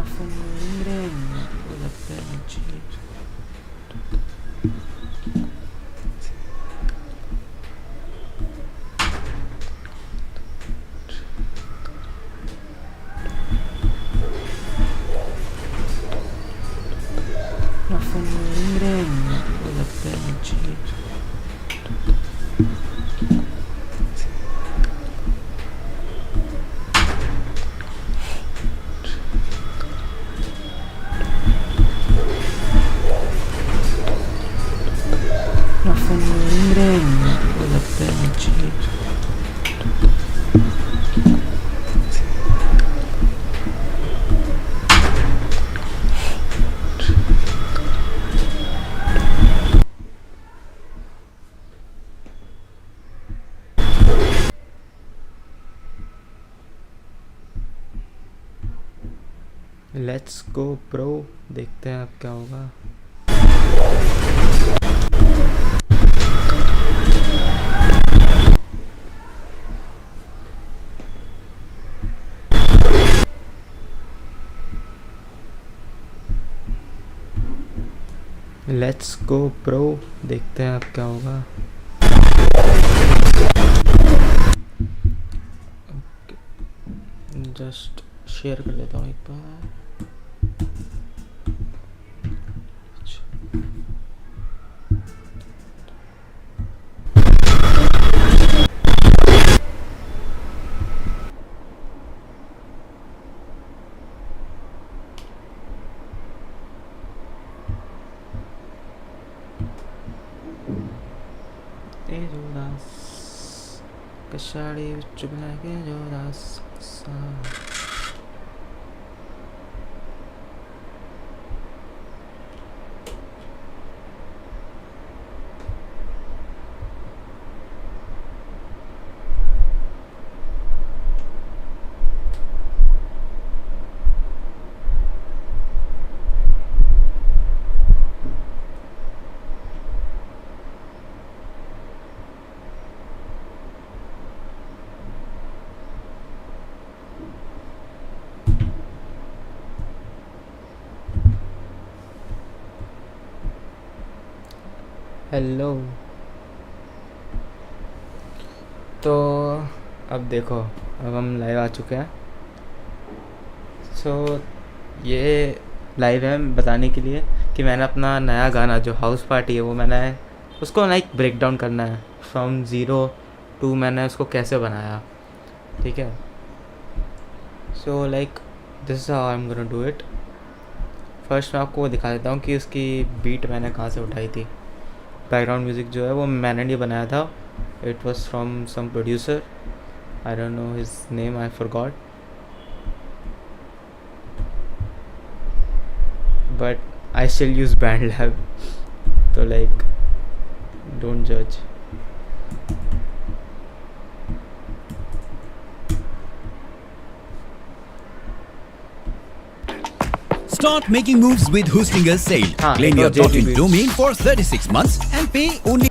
Nothing ring with a energy. Nothing ring with a energy. Nothing ring with a energy. Let's go bro, देखते हैं अब क्या होगा। Let's go bro, देखते हैं अब क्या होगा। जस्ट शेयर कर लेता हूँ एक बार। कशाड़ी चुभना के जो रास्ता हेलो। तो अब देखो, अब हम लाइव आ चुके हैं। ये लाइव है बताने के लिए कि मैंने अपना नया गाना जो हाउस पार्टी है वो मैंने उसको लाइक ब्रेक डाउन करना है फ्रॉम 0 to मैंने उसको कैसे बनाया, ठीक है। So like this is how I am gonna do it. First मैं आपको दिखा देता हूँ कि उसकी बीट मैंने कहाँ से उठाई थी। बैकग्राउंड म्यूज़िक जो है वो मैंने नहीं बनाया था, it was from some producer, I don't know his name, I forgot, but I still use BandLab, तो लाइक डोंट जज। Start making moves with Hoostinger's sale. Claim your total domain for 36 months and pay only.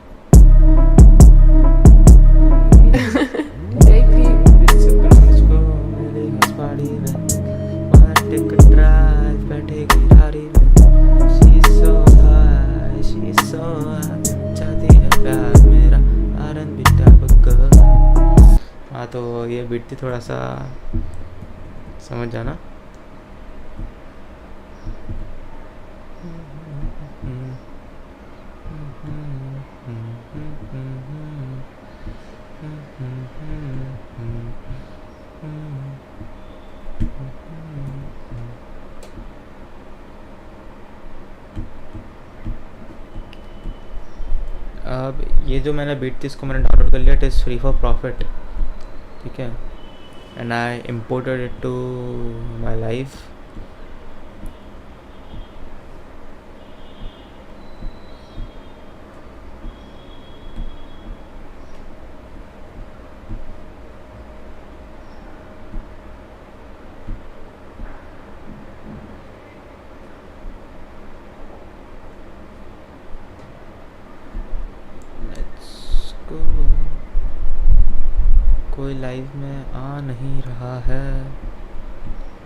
हाँ, तो ये beat थी, थोड़ा सा समझ जाना। अब ये जो मैंने बीट थी इसको मैंने डाउनलोड कर लिया, it is free for profit, ठीक है। And I imported it to my life. कोई लाइव में आ नहीं रहा है।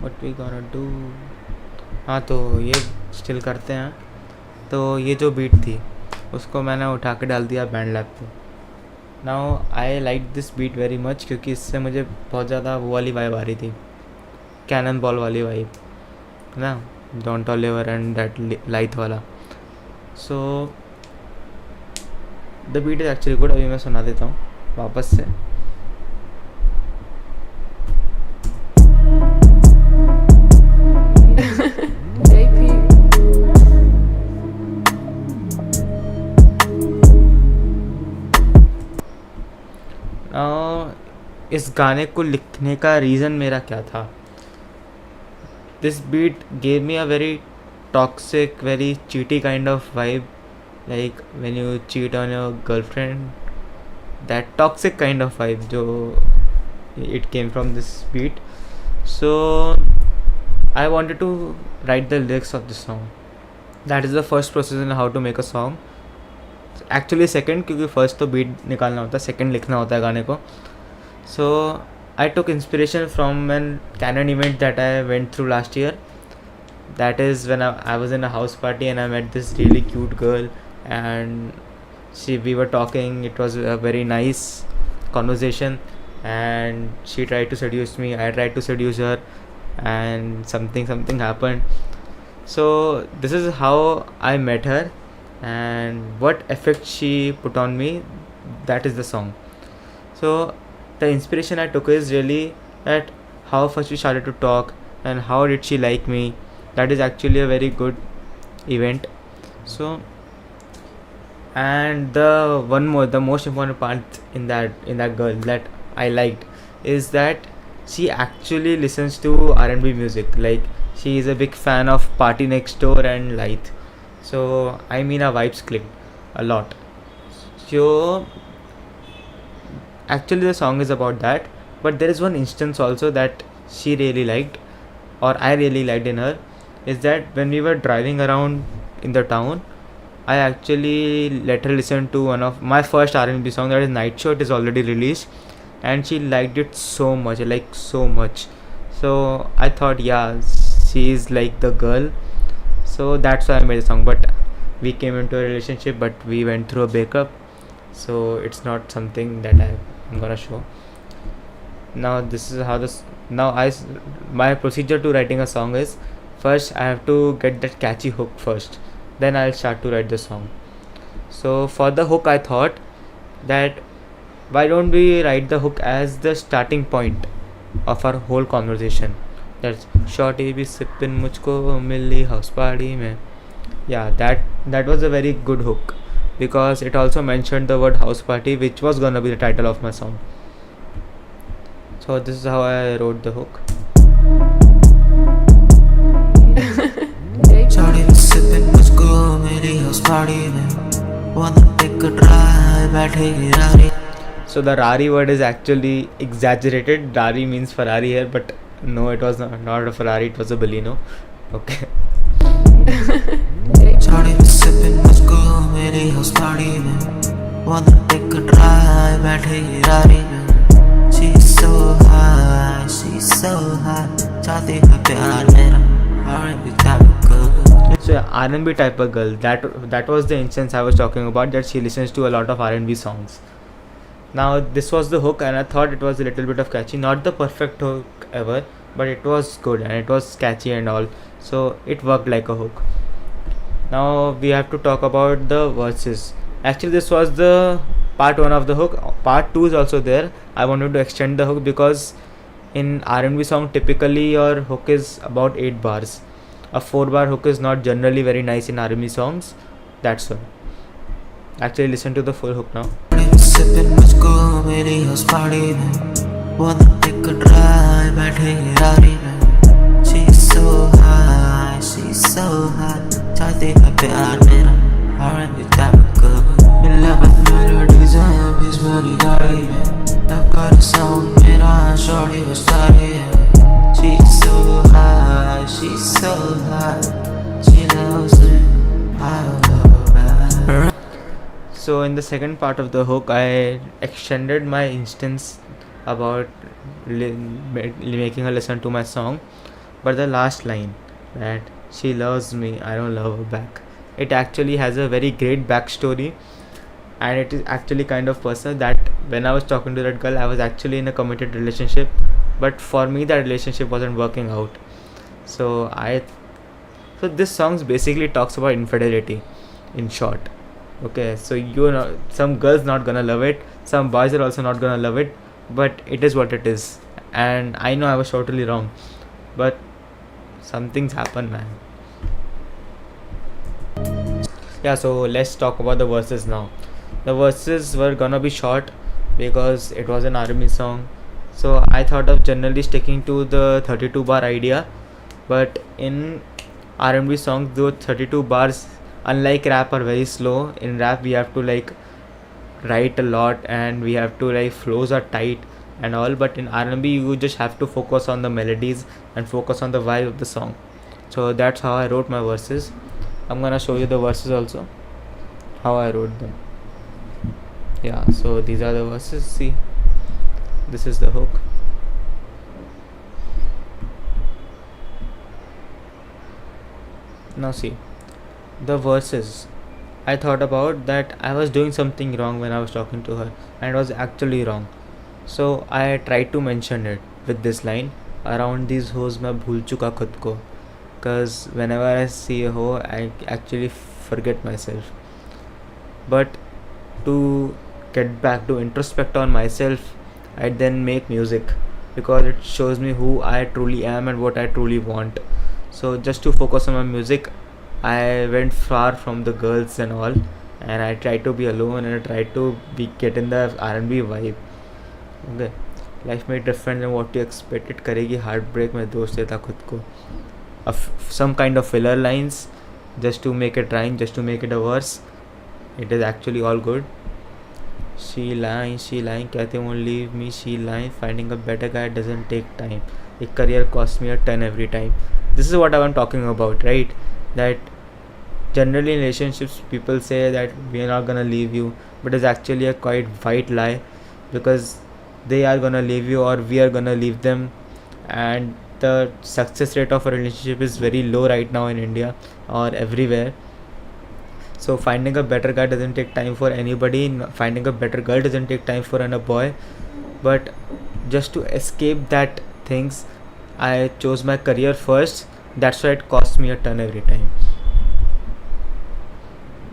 What we gonna do. हाँ तो ये स्टिल करते हैं। तो ये जो बीट थी उसको मैंने उठा के डाल दिया बैंड लैब पे। Now I like this beat very much क्योंकि इससे मुझे बहुत ज़्यादा वो वाली वाइब आ रही थी, कैनन बॉल वाली वाइब ना, Don Toliver and that light वाला। So the beat is actually good. अभी मैं सुना देता हूँ वापस से। इस गाने को लिखने का रीज़न मेरा क्या था, this beat gave me a very toxic, very cheaty kind of vibe, like when you cheat on your girlfriend, that toxic kind of vibe जो it came from this beat. So I wanted to write the lyrics of this song. That is the first process in how to make a song. Actually second, क्योंकि first तो beat निकालना होता है, second लिखना होता है गाने को. So I took inspiration from an canon event that I went through last year. That is when I was in a house party and I met this really cute girl, and we were talking. It was a very nice conversation, and she tried to seduce me, I tried to seduce her, and something happened. So this is how I met her, and what effect she put on me, that is the song. So the inspiration I took is really that how first we started to talk and how did she like me. That is actually a very good event. So and the most important part in that girl that I liked is that she actually listens to R&B music. Like she is a big fan of Party Next Door and Light. So I mean our vibes clicked a lot. So actually the song is about that, but there is one instance also that she really liked, or I really liked in her, is that when we were driving around in the town, I actually let her listen to one of my first R&B song, that is Night Show. It is already released, and she liked it so much, like so much. So I thought, yeah, she is like the girl. So that's why I made the song. But we came into a relationship, but we went through a breakup. So it's not something that I'm gonna show. Now this is how this. Now my procedure to writing a song is, first I have to get that catchy hook first. Then I'll start to write the song. So for the hook, I thought that why don't we write the hook as the starting point of our whole conversation. That's shorty be sippin mujhko milli house party mein. Yeah, that was a very good hook, because it also mentioned the word house party, which was gonna be the title of my song. So this is how I wrote the hook. So the Rari word is actually exaggerated. Rari means Ferrari here, but no, it was not a Ferrari, it was a Baleno. Okay. She's so high, चाहती है प्यार मेरा, R&B type of girl. So yeah, R&B type of girl, that was the instance I was talking about, that she listens to a lot of R&B songs. Now this was the hook, and I thought it was a little bit of catchy, not the perfect hook ever, but it was good and it was catchy and all, so it worked like a hook. Now we have to talk about the verses. Actually this was the part 1 of the hook. Part 2 is also there. I wanted to extend the hook because in R&B song typically your hook is about 8 bars. A 4-bar hook is not generally very nice in R&B songs. That's why. Actually listen to the full hook now. She's so high, चाहती है प्यार मेरा, R&B type of girl. मिला बस melodies हैं बीच मेरी गाड़ी में, टक्कर sound मेरा शॉर्टी वो सारी है. She's so high, she loves me, I love her. So in the second part of the hook, I extended my instance about making her listen to my song. But the last line, that she loves me, I don't love her back, it actually has a very great backstory, and it is actually kind of personal. That when I was talking to that girl, I was actually in a committed relationship, but for me that relationship wasn't working out. So this song basically talks about infidelity, in short. Okay, so some girls not gonna love it, some boys are also not gonna love it, but it is what it is. And I know I was totally wrong, but some things happen, man. Yeah, so let's talk about the verses now. The verses were gonna be short because it was an army song, so I thought of generally sticking to the 32 bar idea. But in R&B songs, those 32 bars, unlike rap, are very slow. In rap we have to like write a lot, and we have to like flows are tight and all, but in R&B you just have to focus on the melodies and focus on the vibe of the song. So that's how I wrote my verses. I'm gonna show you the verses also, how I wrote them. Yeah, so these are the verses. See, this is the hook. Now see, the verses, I thought about that I was doing something wrong when I was talking to her, and it was actually wrong. So I tried to mention it with this line, around these hoes मैं भूल चुका खुद को, because whenever I see a hoe I actually forget myself. But to get back to introspect on myself, I then make music, because it shows me who I truly am and what I truly want. So just to focus on my music, I went far from the girls and all, and I tried to be alone, and I tried to get in the R&B vibe. Okay, life may different than what you expected करेगी heartbreak में दोस्त देता खुद को. Some kind of filler lines just to make it rhyme, just to make it a verse. It is actually all good. She lying, कहते won't leave me, she lying, finding a better guy doesn't take time. A career costs me a ton every time. This is what I'm talking about, right? That generally in relationships people say that we are not gonna leave you, but it's actually a quite white lie, because they are gonna leave you or we are gonna leave them. And the success rate of a relationship is very low right now in India or everywhere. So finding a better guy doesn't take time for anybody, finding a better girl doesn't take time for a boy. But just to escape that things, I chose my career first. That's why it cost me a ton every time.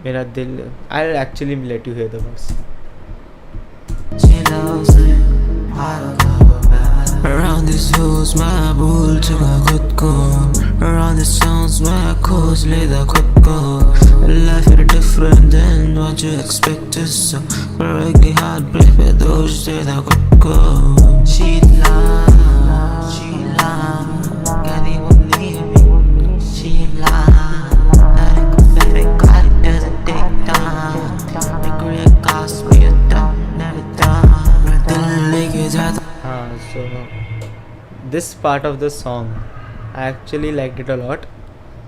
मेरा दिल, I'll actually let you hear the verse. She loves me, around these hills मैं भूल चुका खुद को, around these sounds मैं खोज लेता खुद को. Life is different than what you expected, so break the heartbreak पे दोष देता खुद को. She lied, कहती won't leave me, she lied, better God doesn't take time, regret cost me a ton every time, मैं दिल लेके जाता. So this part of the song I actually liked it a lot.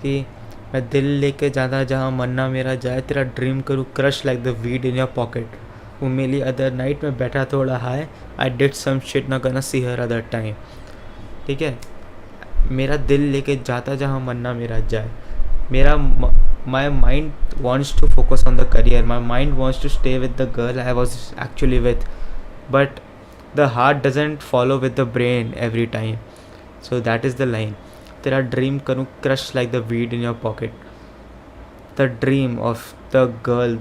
कि मैं दिल लेके जाता जहाँ मन्ना मेरा जाए, तेरा ड्रीम करूँ crush like the weed in your pocket. वो मिली अदर नाइट में बैठा थोड़ा high, I did some shit ना गना सी हर अदर टाइम. ठीक है, मेरा दिल लेके जाता जहाँ मन्ना मेरा जाए. मेरा my mind wants to focus on the career, my mind wants to stay with the girl I was actually with, but the heart doesn't follow with the brain every time. So that is the line, तेरा dream करूँ crush like the weed in your pocket. The dream of the girl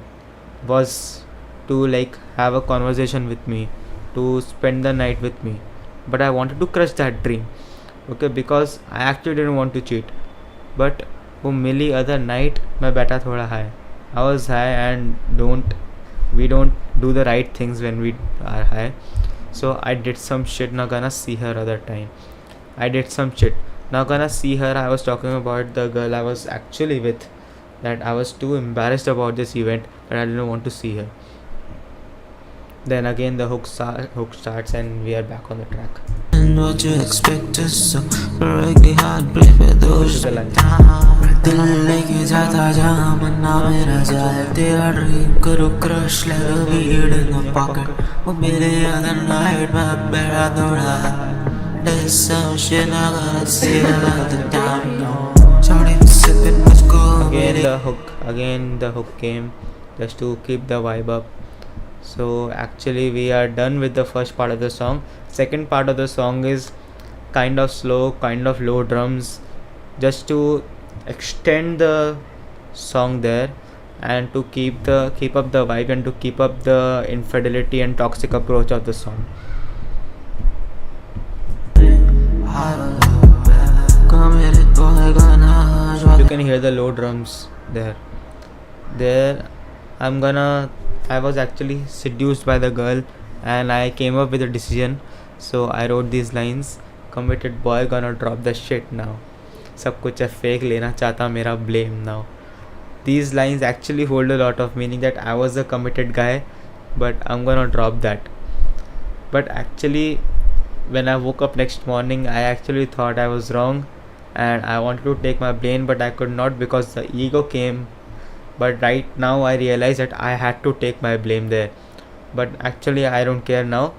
was to like have a conversation with me, to spend the night with me, but I wanted to crush that dream. Okay, because I actually didn't want to cheat. But वो मिली other night मैं बैठा थोड़ा high, I was high, and we don't do the right things when we are high. So I did some shit, not gonna see her other time. I did some shit, not gonna see her. I was talking about the girl I was actually with, that I was too embarrassed about this event that I didn't want to see her. Then again the hook starts and we are back on the track. And what you expected, so break the heartbreak with those दिल लेके जाता जहाँ मन्ना मेरा जाए, तेरा dream करो crush like a weed in the pocket. वो मेरे other night में बैठा थोड़ा, There's some shit I gotta see another time. Shawty been sippin', let's go get it. Again the hook came just to keep the vibe up. So actually we are done with the first part of the song. Second part of the song is kind of slow, kind of low drums, just to extend the song there and to keep up the vibe and to keep up the infidelity and toxic approach of the song. You can hear the low drums there. I was actually seduced by the girl and I came up with a decision. So I wrote these lines: committed boy gonna drop the shit now. सब कुछ है fake, लेना चाहता मेरा blame now. These lines actually hold a lot of meaning, that I was a committed guy but I'm gonna drop that. But actually when I woke up next morning, I actually thought I was wrong and I wanted to take my blame, but I could not because the ego came. But right now I realize that I had to take my blame there. But actually I don't care now.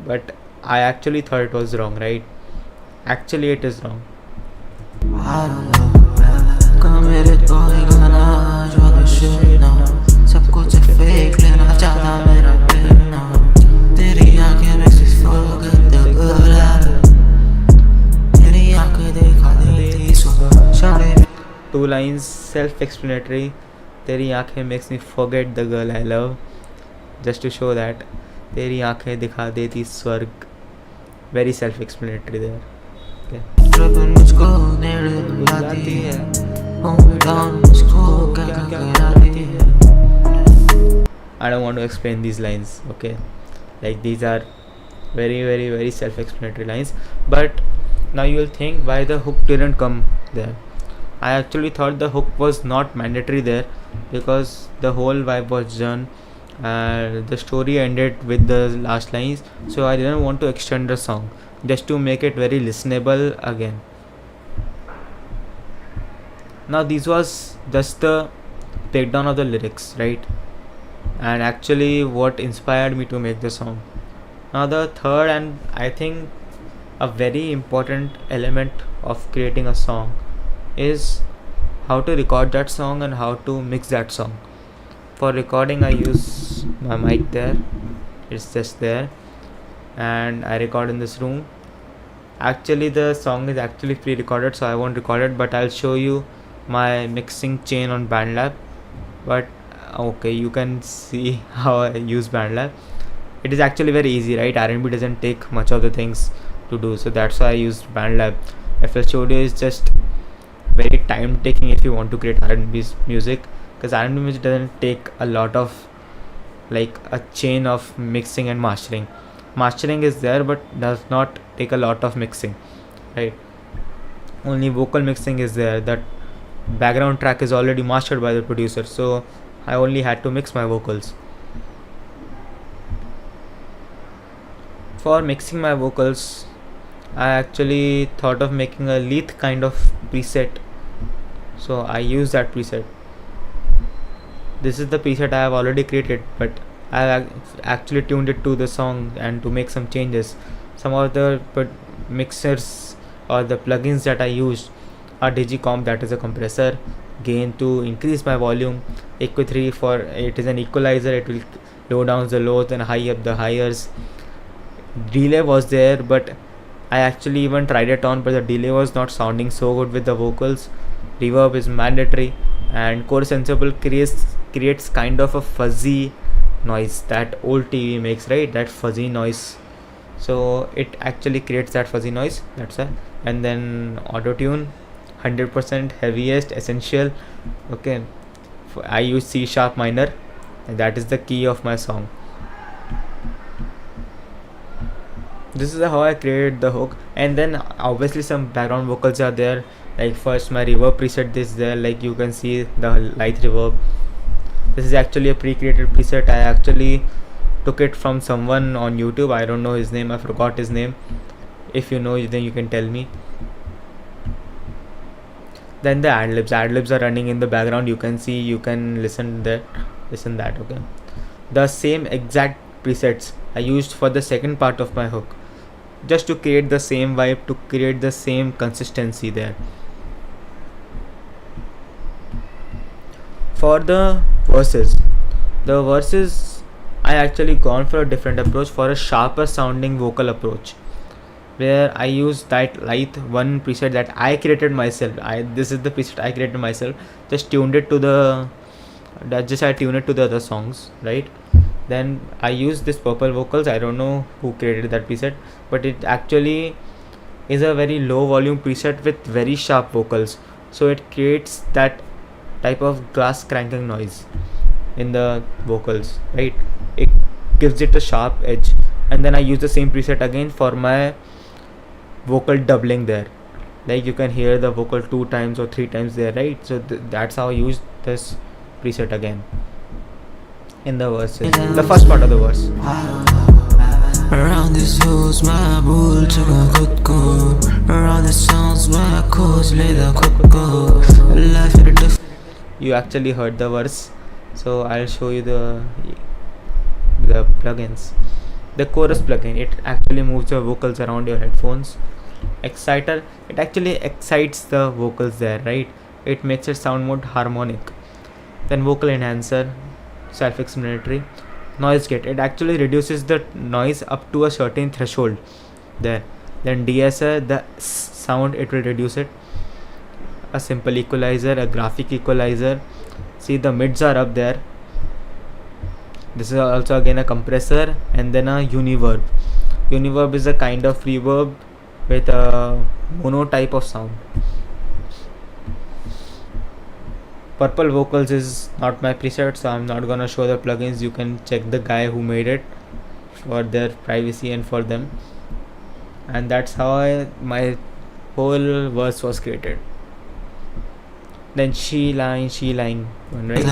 But I actually thought it was wrong, right? Actually it is wrong. Committed boy gonna drop the shit now. सब कुछ fake, लेना चाहता मेरा blame now. तेरी आँखें makes me forget the good habit. तेरी आँखें दिखा देती सुबह शादी. Two lines, self-explanatory. तेरी आँखें makes me forget the girl I love. Just to show that तेरी आँखें दिखा देती स्वर्ग. Very self-explanatory there. Okay. Triple मुझको नेड़े बुलाती है. Hometown मुझको क्या कराती है. I don't want to explain these lines. Okay, like these are very very very self-explanatory lines. But now you will think why the hook didn't come there. I actually thought the hook was not mandatory there because the whole vibe was done and the story ended with the last lines, so I didn't want to extend the song just to make it very listenable again. Now this was just the breakdown of the lyrics, right? And actually what inspired me to make the song. Now the third and I think a very important element of creating a song is how to record that song and how to mix that song. For recording I use my mic there, it's just there, and I record in this room. Actually the song is actually pre-recorded, so I won't record it, but I'll show you my mixing chain on BandLab. But okay, you can see how I use BandLab. It is actually very easy, right? R&B doesn't take much of the things to do, so that's why I used BandLab. FL Studio is just very time taking if you want to create R&B music, because R&B music doesn't take a lot of like a chain of mixing and mastering. Mastering is there but does not take a lot of mixing, right? Only vocal mixing is there. That background track is already mastered by the producer, so I only had to mix my vocals. For mixing my vocals, I actually thought of making a Leith kind of preset, so I use that preset. This is the preset I have already created, but I have actually tuned it to the song and to make some changes. Some of the mixers or the plugins that I used are Digicomp, that is a compressor, gain to increase my volume, Equi3 for it is an equalizer, it will low down the lows and high up the highs. Delay was there, but I actually even tried it on, but the delay was not sounding so good with the vocals. Reverb is mandatory, and Core Sensible creates kind of a fuzzy noise that old TV makes, right? That fuzzy noise. So it actually creates that fuzzy noise, that's why. And then auto tune, 100% heaviest essential. Okay, I use C sharp minor, and that is the key of my song. This is how I created the hook, and then obviously some background vocals are there. Like first my reverb preset is there, like you can see the light reverb. This is actually a pre-created preset. I actually took it from someone on YouTube. I don't know his name, I forgot his name. If you know, then you can tell me. Then the ad-libs are running in the background. You can see, you can listen that. Okay, the same exact presets I used for the second part of my hook. just to create the same vibe, to create the same consistency there. For the verses I actually gone for a different approach, for a sharper sounding vocal approach, where I use that light one preset that I created myself. This is the preset I created myself. Just tuned it to the I tune it to the other songs, right? Then I use this purple vocals. I don't know who created that preset, but it actually is a very low volume preset with very sharp vocals. So it creates that type of glass cranking noise in the vocals, right? It gives it a sharp edge. And then I use the same preset again for my vocal doubling there. Like you can hear the vocal 2 times or 3 times there, right? So that's how I use this preset again in the verses, the first part of the verse. Around this house my bull chaka khud ko, around the sounds my khoj leda khud ko, life in a different. You actually heard the verse, so I'll show you the plugins. The chorus plugin, it actually moves your vocals around your headphones. Exciter, it actually excites the vocals there, right? It makes it sound more harmonic. Then vocal enhancer, self-explanatory. Noise gate, it actually reduces the noise up to a certain threshold there. Then de-esser, the sound, it will reduce it. A simple equalizer, a graphic equalizer. See, the mids are up there. This is also again a compressor, and then a univerb. Univerb is a kind of reverb with a mono type of sound. Purple vocals is not my preset, so I'm not gonna show the plugins. You can check the guy who made it for their privacy and for them. And that's how my whole verse was created. Then she lying one, right?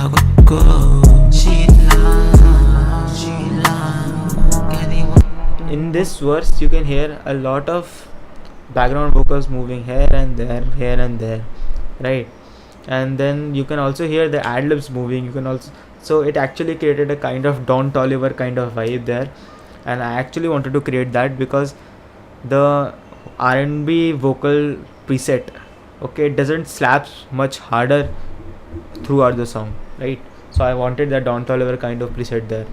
In this verse you can hear a lot of background vocals moving here and there, right? And then you can also hear the ad-libs moving. You can also, so it actually created a kind of Don Toliver kind of vibe there, and I actually wanted to create that because the R&B vocal preset, okay, it doesn't slap much harder throughout the song, right? So I wanted that Don Toliver kind of preset there.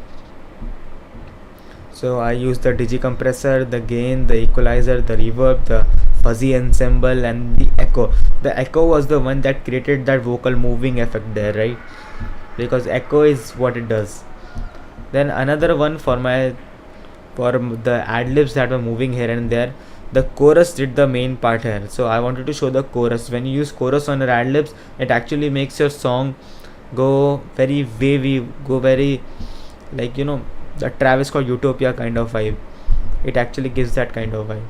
So I used the digi compressor, the gain, the equalizer, the reverb, the fuzzy ensemble, and the echo. The echo was the one that created that vocal moving effect there, right? Because echo is what it does. Then another one for the ad-libs that were moving here and there. The chorus did the main part here, so I wanted to show the chorus. When you use chorus on your ad-libs, it actually makes your song go very wavy, go very, like, you know, the Travis Scott Utopia kind of vibe. It actually gives that kind of vibe.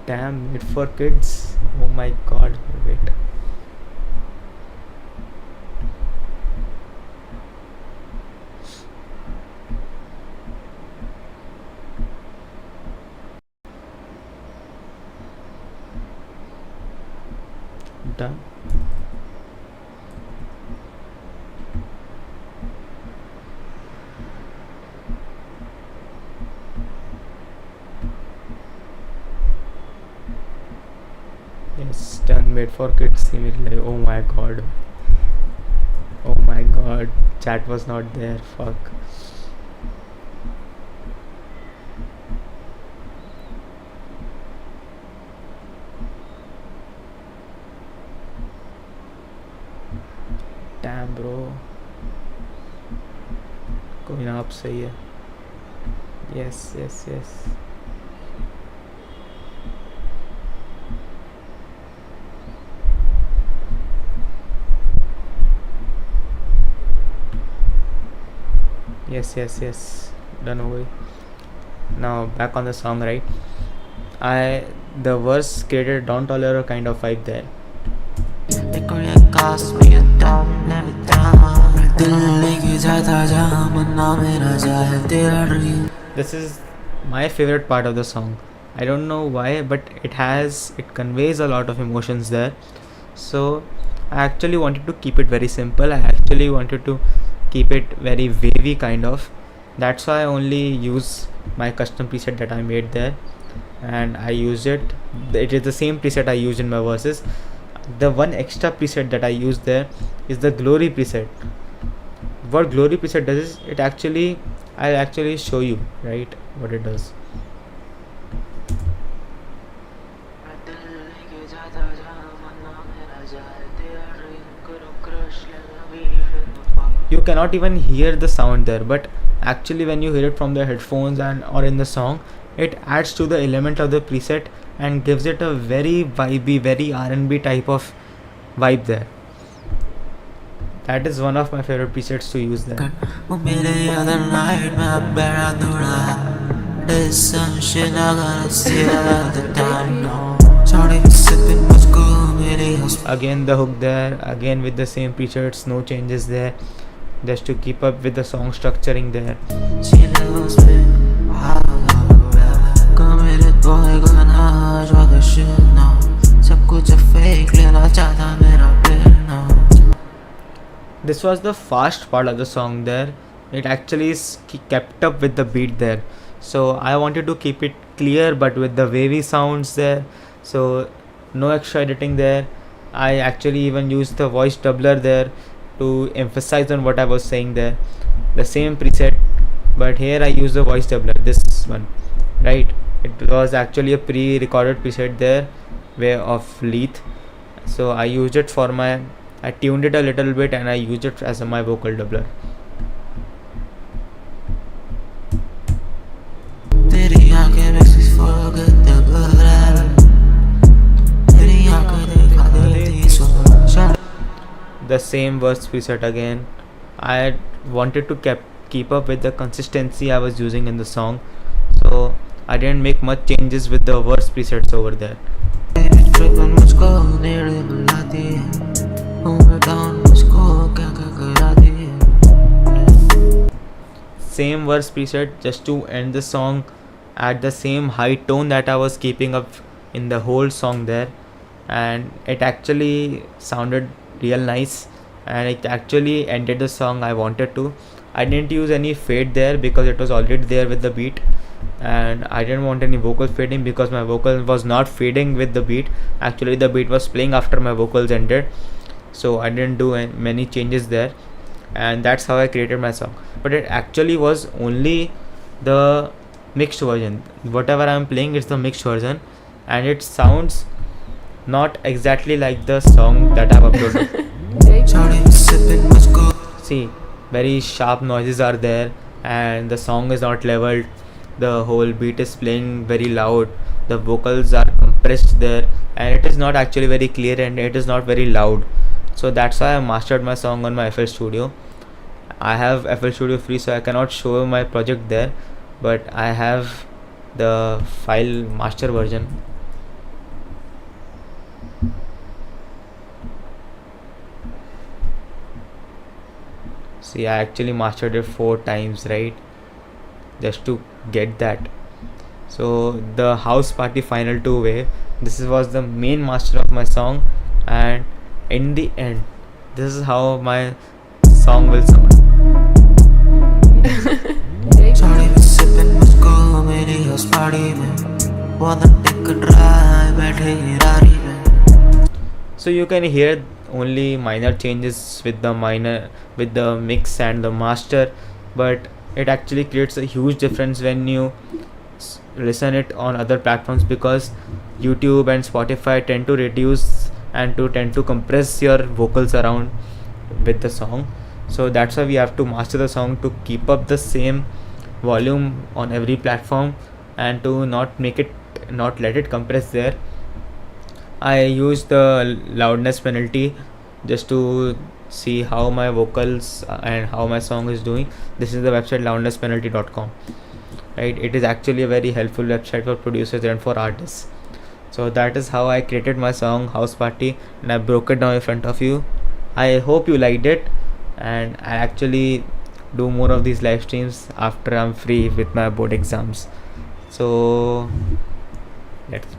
Damn, made for kids. Oh my god, wait. Done. Yes, done. Made for kids. See me like, oh my god. Oh my god. Chat was not there. Fuck. Damn bro. कोई ना, आप सही है. Yes, yes, yes. Yes, yes, yes. Done हो गई. Now back on the song, right? The verse created Don't Tolerate kind of vibe there. This is my favorite part of the song. I don't know why, but it conveys a lot of emotions there. So I actually wanted to keep it very simple. I actually wanted to keep it very wavy kind of. That's why I only use my custom preset that I made there, and I used it. It is the same preset I used in my verses. The one extra preset that I used there is the glory preset. What glory preset does is I'll actually show you, right, what it does. You cannot even hear the sound there, but actually when you hear it from the headphones and or in the song, it adds to the element of the preset and gives it a very vibey, very R&B type of vibe there. That is one of my favorite presets to use there. Again the hook there, again with the same presets, no changes there, just to keep up with the song structuring there. This was the fast part of the song there. It actually kept up with the beat there. So I wanted to keep it clear but with the wavy sounds there. So no extra editing there. I actually even used the voice doubler there to emphasize on what I was saying there. The same preset, but here I use the voice doubler, this one, right? It was actually a pre-recorded preset there, way of Leith. So I used it I tuned it a little bit and I used it as my vocal doubler. The same verse preset again. I wanted to keep up with the consistency I was using in the song, so I didn't make much changes with the verse presets over there. Same verse preset just to end the song at the same high tone that I was keeping up in the whole song there, and it actually sounded real nice and it actually ended the song I wanted to. I didn't use any fade there because it was already there with the beat, and I didn't want any vocal fading because my vocal was not fading with the beat. Actually the beat was playing after my vocals ended, so I didn't do many changes there, and that's how I created my song. But it actually was only the mixed version. Whatever I'm playing, it's the mixed version, and it sounds not exactly like the song that I've uploaded. See, very sharp noises are there and the song is not leveled. The whole beat is playing very loud. The vocals are compressed there and it is not actually very clear and it is not very loud. So that's why I mastered my song on my FL Studio. I have FL Studio free, so I cannot show my project there, but I have the file master version. See, I actually mastered it 4 times, right, just to get that. So the House Party Final 2 wave, this was the main master of my song, and in the end this is how my song will sound. So you can hear only minor changes with the mix and the master, but it actually creates a huge difference when you listen it on other platforms, because YouTube and Spotify tend to reduce and tend to compress your vocals around with the song. So that's why we have to master the song to keep up the same volume on every platform and to not let it compress there. I use the loudness penalty just to see how my vocals and how my song is doing. This is the website loudnesspenalty.com. right? It is actually a very helpful website for producers and for artists. So that is how I created my song House Party, and I broke it down in front of you. I hope you liked it, and I actually do more of these live streams after I'm free with my board exams. So let's